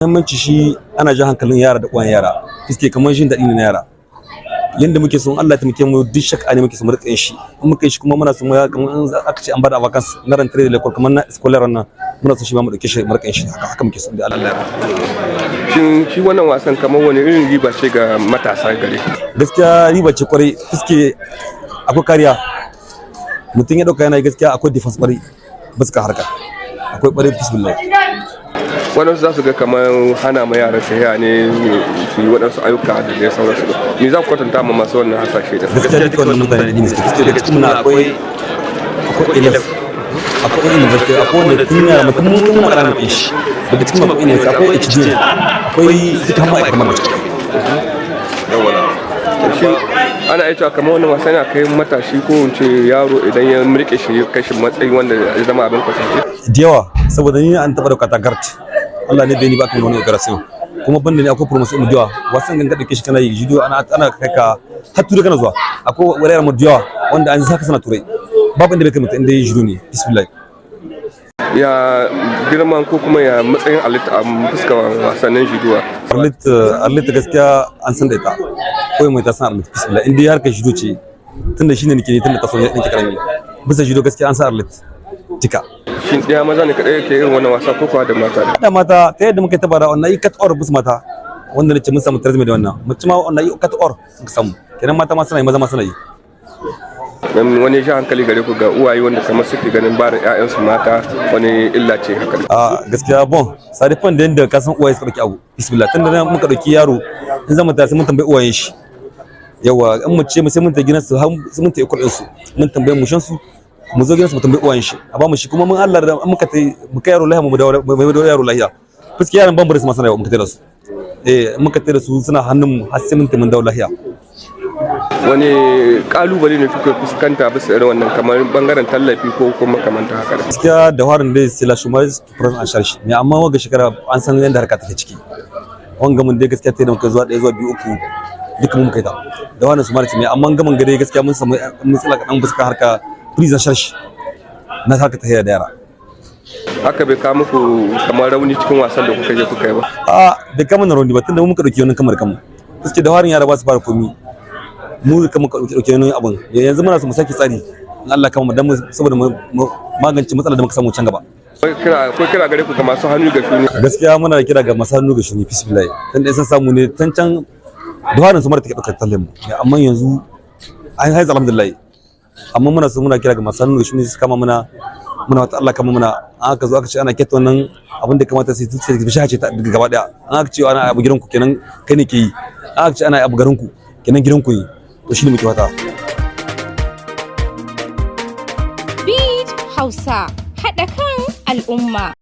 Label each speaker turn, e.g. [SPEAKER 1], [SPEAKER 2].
[SPEAKER 1] Muhimmanci shi ana jan hankalin yara da uwan yara suke kamar jin daɗi ne na yara yanda muke son Allah ya taimake mu duk shakka ne muke son mu rika yin shi in muka yi shi kuma muna son mu kamar in aka ce an bada vacancy na rantare da lekol kamar na scholar nan muna son shi ma mu dauke shi mu rika yin shi haka muke son da Allah ya
[SPEAKER 2] Shin shi wannan wasan kamar wani irin riba ce ga matasa gare
[SPEAKER 1] gaskiya riba ce kwarai suke akwai kariya mutum ya dauka yana gaskiya akwai defense kwarai baska harka akwai kwarai bismillah
[SPEAKER 2] waɗansu za su ga kamar hana ma yaran tafiya ne su yi waɗansu ayyuka da dai sauransu me za ku kwatanta ma masu wannan hasashe da
[SPEAKER 1] gaskiya duka wannan mutane ne suke daga cikin akwai elef akwai university akwai wanda tun yara mutum mun magana muke shi daga cikin akwai ne akwai HD akwai duka hamma kamar mutum
[SPEAKER 2] ana iya cewa kamar wannan wasan ya kai matashi ko wance yaro idan ya rike shi kashin matsayi wanda ya zama abin kwatance
[SPEAKER 1] da yawa saboda ni an taɓa da katagart Allah ne bai ni ba kan wani operation kuma banda ne akwai promotion mu yawa wasan ganga dake shi kana yi judo ana kai ka har turai kana zuwa akwai wuraren mu yawa wanda an saka sana turai babu inda bai kai mutum inda yi judo ne bismillah
[SPEAKER 2] ya girman ko kuma ya matsayin alita a fuskar wasannin judo
[SPEAKER 1] alita gaskiya an san da ita ko mai ta san alita bismillah inda har kai judo ce tunda shine nake ne tunda ta so ne nake karami bisa judo gaskiya an san alita tika
[SPEAKER 2] shin ɗaya maza ne kaɗai yake irin wannan wasa ko kuwa da mata ne?
[SPEAKER 1] Da mata ta yadda muka taba da wannan yi cut or bus mata wanda nace mun samu tarzumi da wannan mace ma wannan yi cut or muka samu kenan mata ma suna yi maza ma suna yi
[SPEAKER 2] wani shi hankali gare ku ga uwaye wanda kamar suke ganin ba da ƴaƴansu mata wani illa ce haka
[SPEAKER 1] a gaskiya bon sadifan da yanda ka san uwaye suka dauki abu bismillah tunda nan muka dauki yaro in zama ta sai mun tambayi uwayen shi yawa in mu ce mu sai mun ta gidan su har mun ta ikon su mun tambaye mushan su mu zo gidansu mu tambayi uwayen shi a ba mu shi kuma mun Allah da muka tai mu kai yaro lahiya mu dawo yaro lahiya fuski yaran ban bari su ma sana muka tai da su muka tai da su suna hannun mu har sai mun dawo lahiya
[SPEAKER 2] wani kalubale ne kuka fuskanta bisa irin wannan kamar bangaren tallafi ko kuma kamanta haka
[SPEAKER 1] gaskiya da harin dai sai la shumais pros an sharshi ne amma waga shekara an san yanda harka take ciki wanga mun dai gaskiya tai da muka zuwa 1 zuwa 2 3 duka mun kai ta da wannan su marci ne amma gaman gare gaskiya mun samu matsala kadan fuska harka prison sharshi na haka ta hira da yara
[SPEAKER 2] haka bai kawo muku kamar rauni cikin wasan da kuka je kuka yi ba
[SPEAKER 1] bai kama na rauni ba tunda muka dauki wannan kamar kanmu suke da harin yara ba su fara komi mu kama ka dauki wannan abun yanzu muna so mu saki tsari in Allah kama dan saboda mu magance matsalar da muka samu can gaba
[SPEAKER 2] ko kira gare ku ga masu hannu ga shuni
[SPEAKER 1] gaskiya muna kira ga masu hannu ga shuni bismillah dan dai san samu ne can da harin su mara take daukar tallin mu amma yanzu ai haiz alhamdulillah amma muna so muna kira ga masu hannu shi ne su kama muna wata Allah kama muna an aka zo aka ce ana ketta wannan abin da kamata sai tuce bi shace ta gaba daya an aka ce ana abu gidanku kenan kai ne ke yi an aka ce ana abu garinku kenan gidanku ne to shine muke fata
[SPEAKER 3] Beat Hausa hada kan al'umma.